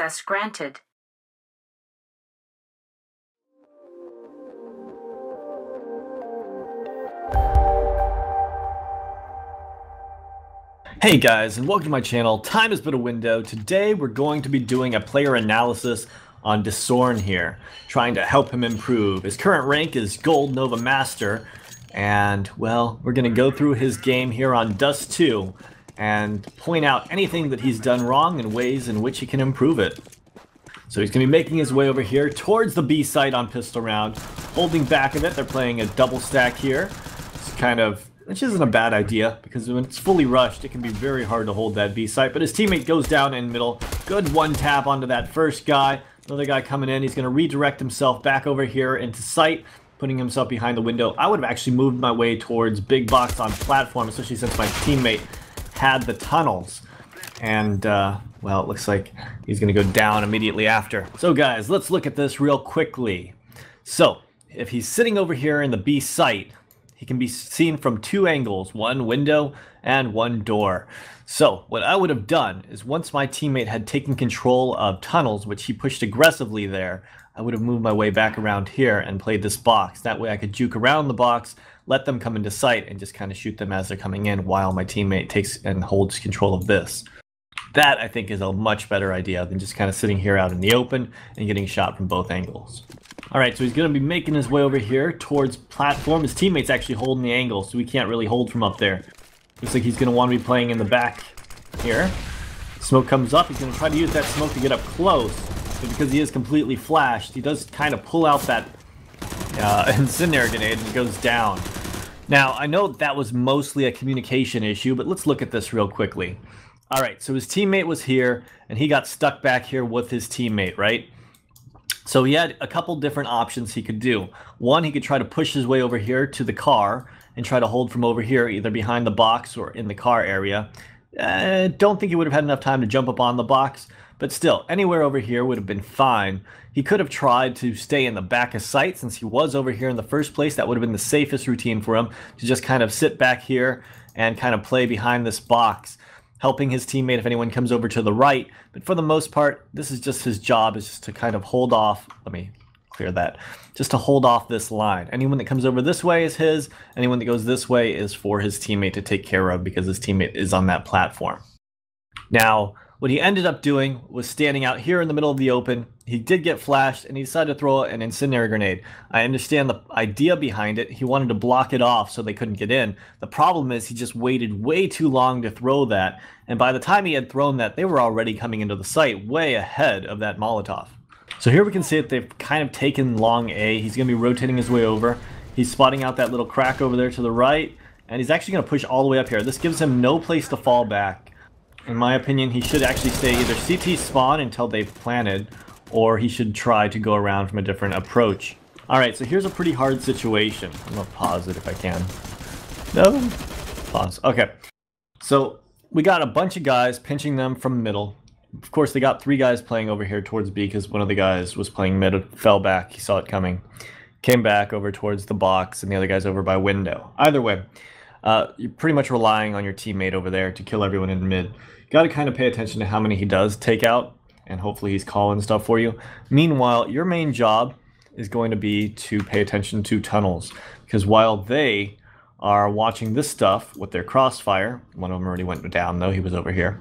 Access granted. Hey guys, and welcome to my channel. Time has been a window. Today we're going to be doing a player analysis on Disorn here, trying to help him improve. His current rank is Gold Nova Master, and well, we're going to go through his game here on Dust 2 and point out anything that he's done wrong and ways in which he can improve it. So he's going to be making his way over here towards the B site on pistol round, holding back of it. They're playing a double stack here. It's kind of, which isn't a bad idea, because when it's fully rushed, it can be very hard to hold that B site. But his teammate goes down in middle. Good one tap onto that first guy. Another guy coming in. He's going to redirect himself back over here into sight, putting himself behind the window. I would have actually moved my way towards big box on platform, especially since my teammate had the tunnels. And, well, it looks like he's going to go down immediately after. So, guys, let's look at this real quickly. So, if he's sitting over here in the B site, he can be seen from two angles, one window and one door. So what I would have done is once my teammate had taken control of tunnels, which he pushed aggressively there, I would have moved my way back around here and played this box. That way I could juke around the box, let them come into sight, and just kind of shoot them as they're coming in while my teammate takes and holds control of this. That, I think, is a much better idea than just kind of sitting here out in the open and getting shot from both angles. Alright, so he's going to be making his way over here towards platform. His teammate's actually holding the angle, so we can't really hold from up there. Looks like he's going to want to be playing in the back here. Smoke comes up. He's going to try to use that smoke to get up close. But because he is completely flashed, he does kind of pull out that incendiary grenade and it goes down. Now, I know that was mostly a communication issue, but let's look at this real quickly. Alright, so his teammate was here, and he got stuck back here with his teammate, right? So he had a couple different options he could do. One, he could try to push his way over here to the car and try to hold from over here, either behind the box or in the car area. Don't think he would have had enough time to jump up on the box, but still, anywhere over here would have been fine. He could have tried to stay in the back of sight since he was over here in the first place. That would have been the safest routine for him, to just kind of sit back here and kind of play behind this box, helping his teammate if anyone comes over to the right. But for the most part, this is just his job, is just to kind of hold off. Let me clear that. Just to hold off this line. Anyone that comes over this way is his. Anyone that goes this way is for his teammate to take care of, because his teammate is on that platform. Now, what he ended up doing was standing out here in the middle of the open. He did get flashed, and he decided to throw an incendiary grenade. I understand the idea behind it. He wanted to block it off so they couldn't get in. The problem is he just waited way too long to throw that, and by the time he had thrown that, they were already coming into the site way ahead of that Molotov. So here we can see that they've kind of taken long A. He's going to be rotating his way over. He's spotting out that little crack over there to the right, and he's actually going to push all the way up here. This gives him no place to fall back. In my opinion, he should actually stay either CT spawn until they've planted, or he should try to go around from a different approach. Alright, so here's a pretty hard situation. I'm going to pause it if I can. No? Pause. Okay. So, we got a bunch of guys pinching them from middle. Of course, they got three guys playing over here towards B, because one of the guys was playing mid, fell back, he saw it coming. Came back over towards the box, and the other guy's over by window. Either way, you're pretty much relying on your teammate over there to kill everyone in mid. You got to kind of pay attention to how many he does take out, and hopefully he's calling stuff for you. Meanwhile, your main job is going to be to pay attention to tunnels, because while they are watching this stuff with their crossfire, one of them already went down though, he was over here,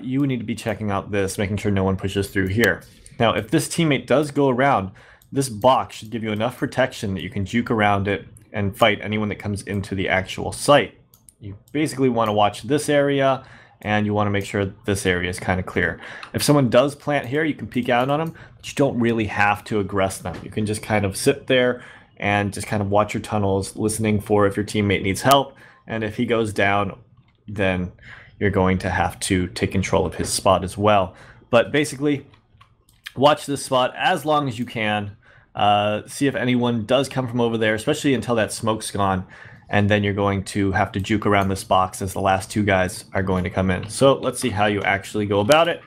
you need to be checking out this, making sure no one pushes through here. Now, if this teammate does go around, this box should give you enough protection that you can juke around it and fight anyone that comes into the actual site. You basically want to watch this area, and you want to make sure this area is kind of clear. If someone does plant here, you can peek out on them, but you don't really have to aggress them. You can just kind of sit there and just kind of watch your tunnels, listening for if your teammate needs help, and if he goes down, then you're going to have to take control of his spot as well. But basically, watch this spot as long as you can. See if anyone does come from over there, especially until that smoke's gone, and then you're going to have to juke around this box as the last two guys are going to come in. So let's see how you actually go about it.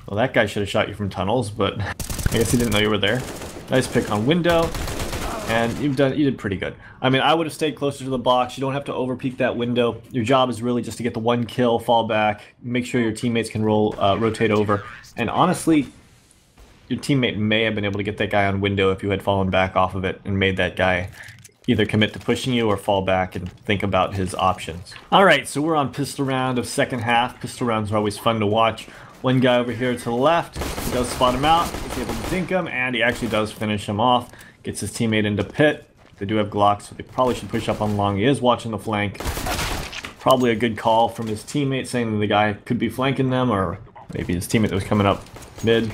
Well, that guy should have shot you from tunnels, but I guess he didn't know you were there. Nice pick on window. And you did pretty good. I mean, I would have stayed closer to the box. You don't have to overpeak that window. Your job is really just to get the one kill, fall back, make sure your teammates can rotate over. And honestly, your teammate may have been able to get that guy on window if you had fallen back off of it and made that guy either commit to pushing you or fall back and think about his options. Alright, so we're on pistol round of second half. Pistol rounds are always fun to watch. One guy over here to the left, he does spot him out, he's able to dink him, and he actually does finish him off. Gets his teammate into pit. They do have Glocks, so they probably should push up on long. He is watching the flank. Probably a good call from his teammate saying that the guy could be flanking them, or maybe his teammate that was coming up mid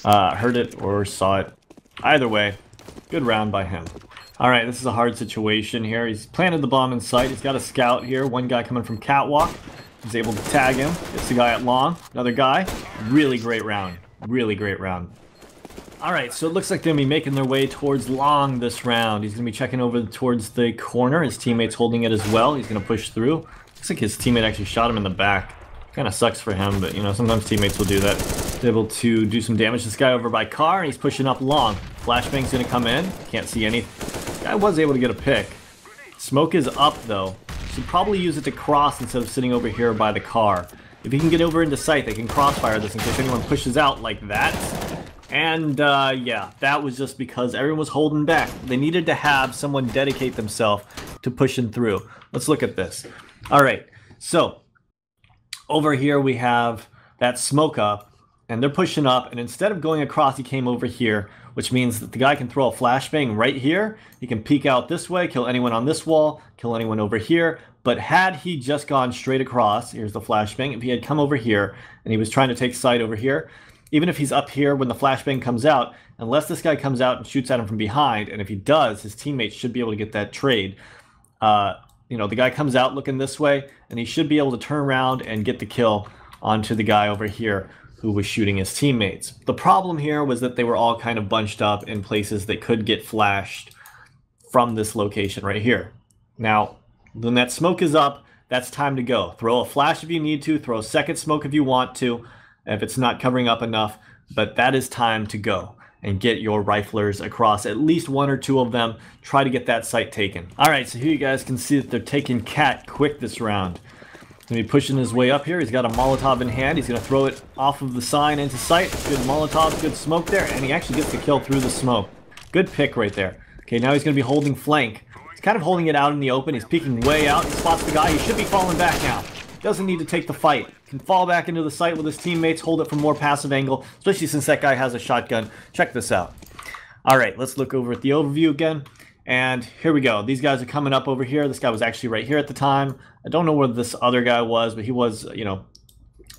heard it or saw it. Either way, good round by him. Alright, this is a hard situation here. He's planted the bomb in sight. He's got a scout here. One guy coming from Catwalk. He's able to tag him. Gets the guy at long. Another guy. Really great round. Really great round. Alright, so it looks like they're going to be making their way towards long this round. He's going to be checking over towards the corner. His teammate's holding it as well. He's going to push through. Looks like his teammate actually shot him in the back. Kind of sucks for him, but you know, sometimes teammates will do that. He's able to do some damage to this guy over by car, and he's pushing up long. Flashbang's going to come in. Can't see any. Guy was able to get a pick. Smoke is up, though. Should probably use it to cross instead of sitting over here by the car. If he can get over into sight, they can crossfire this in case anyone pushes out like that. And, yeah, that was just because everyone was holding back. They needed to have someone dedicate themselves to pushing through. Let's look at this. Alright, so, over here we have that smoke up, and they're pushing up, and instead of going across, he came over here, which means that the guy can throw a flashbang right here. He can peek out this way, kill anyone on this wall, kill anyone over here. But had he just gone straight across, here's the flashbang, if he had come over here, and he was trying to take sight over here, even if he's up here when the flashbang comes out, unless this guy comes out and shoots at him from behind, and if he does, his teammates should be able to get that trade. You know, the guy comes out looking this way, and he should be able to turn around and get the kill onto the guy over here who was shooting his teammates. The problem here was that they were all kind of bunched up in places that could get flashed from this location right here. Now, when that smoke is up, that's time to go. Throw a flash if you need to, throw a second smoke if you want to, if it's not covering up enough, but that is time to go and get your riflers across. At least one or two of them. Try to get that site taken. Alright, so here you guys can see that they're taking Cat quick this round. He's going to be pushing his way up here. He's got a Molotov in hand. He's going to throw it off of the sign into sight. Good Molotov, good smoke there, and he actually gets the kill through the smoke. Good pick right there. Okay, now he's going to be holding flank. He's kind of holding it out in the open. He's peeking way out. He spots the guy. He should be falling back now. Doesn't need to take the fight. Can fall back into the site with his teammates, hold it from more passive angle, especially since that guy has a shotgun. Check this out. Alright, let's look over at the overview again. And here we go. These guys are coming up over here. This guy was actually right here at the time. I don't know where this other guy was, but he was, you know.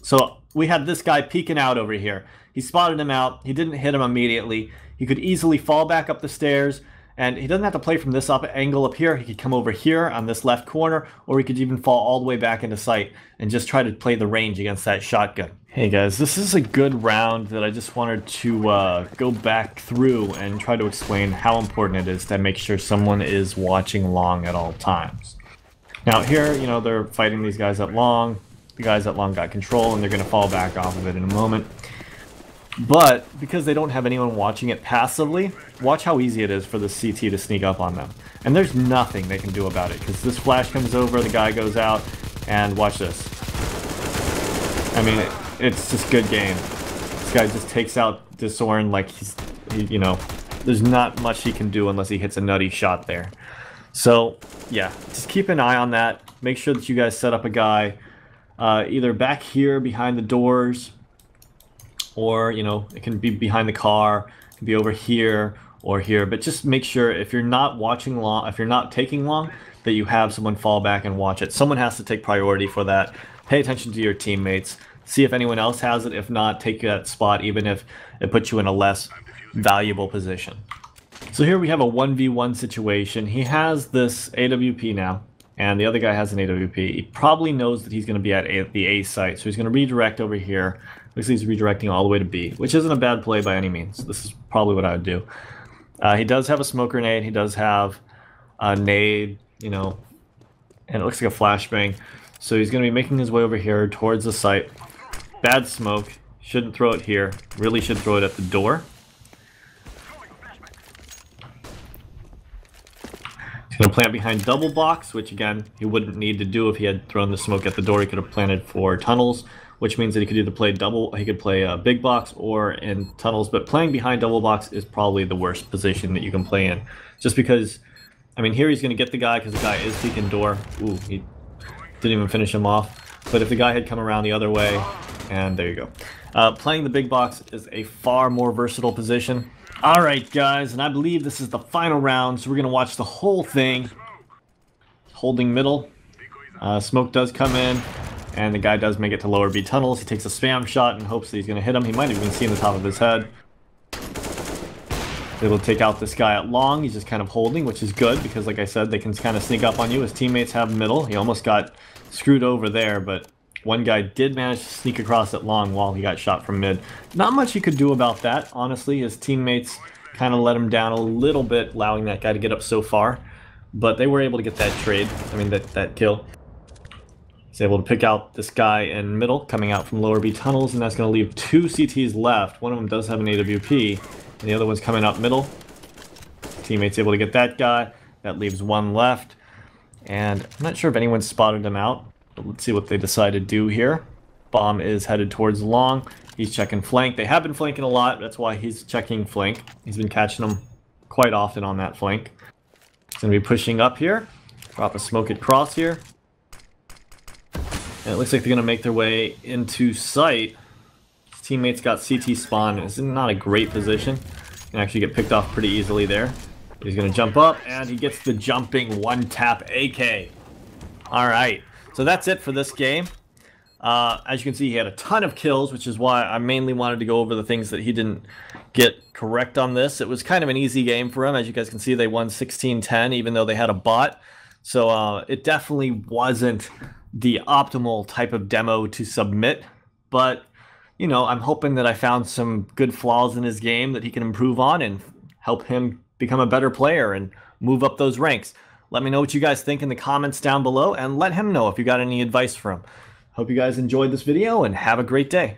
So we had this guy peeking out over here. He spotted him out. He didn't hit him immediately. He could easily fall back up the stairs. And he doesn't have to play from this angle up here. He could come over here on this left corner, or he could even fall all the way back into sight and just try to play the range against that shotgun. Hey guys, this is a good round that I just wanted to go back through and try to explain how important it is to make sure someone is watching long at all times. Now here, you know, they're fighting these guys at long. The guys at long got control, and they're going to fall back off of it in a moment. But because they don't have anyone watching it passively, watch how easy it is for the CT to sneak up on them. And there's nothing they can do about it, because this flash comes over, the guy goes out, and watch this. I mean, it's just good game. This guy just takes out Disorn like you know, there's not much he can do unless he hits a nutty shot there. So, yeah, just keep an eye on that. Make sure that you guys set up a guy either back here behind the doors, or, you know, it can be behind the car, it can be over here or here, but just make sure if you're not watching long, if you're not taking long, that you have someone fall back and watch it. Someone has to take priority for that. Pay attention to your teammates. See if anyone else has it. If not, take that spot, even if it puts you in a less valuable position. So here we have a 1v1 situation. He has this AWP now, and the other guy has an AWP. He probably knows that he's going to be at the A site, so he's going to redirect over here. Looks like he's redirecting all the way to B, which isn't a bad play by any means. This is probably what I would do. He does have a smoke grenade. He does have a nade, you know, and it looks like a flashbang. So he's going to be making his way over here towards the site. Bad smoke. Shouldn't throw it here. Really should throw it at the door. Gonna plant behind double box, which again, he wouldn't need to do if he had thrown the smoke at the door. He could have planted for tunnels, which means that he could either play he could play big box or in tunnels, but playing behind double box is probably the worst position that you can play in. Just because, I mean, here he's gonna get the guy because the guy is peeking door. Ooh, he didn't even finish him off. But if the guy had come around the other way, and there you go. Playing the big box is a far more versatile position. Alright guys, and I believe this is the final round, so we're going to watch the whole thing. Holding middle. Smoke does come in, and the guy does make it to lower B tunnels. He takes a spam shot and hopes that he's going to hit him. He might have even seen the top of his head. Able to take out this guy at long. He's just kind of holding, which is good, because like I said, they can kind of sneak up on you. His teammates have middle. He almost got screwed over there, but one guy did manage to sneak across at long while he got shot from mid. Not much he could do about that, honestly. His teammates kind of let him down a little bit, allowing that guy to get up so far. But they were able to get that trade, that kill. He's able to pick out this guy in middle, coming out from lower B tunnels, and that's going to leave 2 CTs left. One of them does have an AWP, and the other one's coming up middle. Teammates able to get that guy. That leaves 1 left. And I'm not sure if anyone spotted him out. Let's see what they decide to do here. Bomb is headed towards long. He's checking flank. They have been flanking a lot. That's why he's checking flank. He's been catching them quite often on that flank. He's going to be pushing up here. Drop a smoke at cross here. And it looks like they're going to make their way into sight. His teammates got CT spawn. It's not a great position. Can actually get picked off pretty easily there. He's going to jump up, and he gets the jumping one-tap AK. Alright. So that's it for this game. As you can see, he had a ton of kills, which is why I mainly wanted to go over the things that he didn't get correct on this. It was kind of an easy game for him. As you guys can see, they won 16-10, even though they had a bot. So it definitely wasn't the optimal type of demo to submit. But, you know, I'm hoping that I found some good flaws in his game that he can improve on and help him become a better player and move up those ranks. Let me know what you guys think in the comments down below, and let him know if you got any advice for him. Hope you guys enjoyed this video, and have a great day.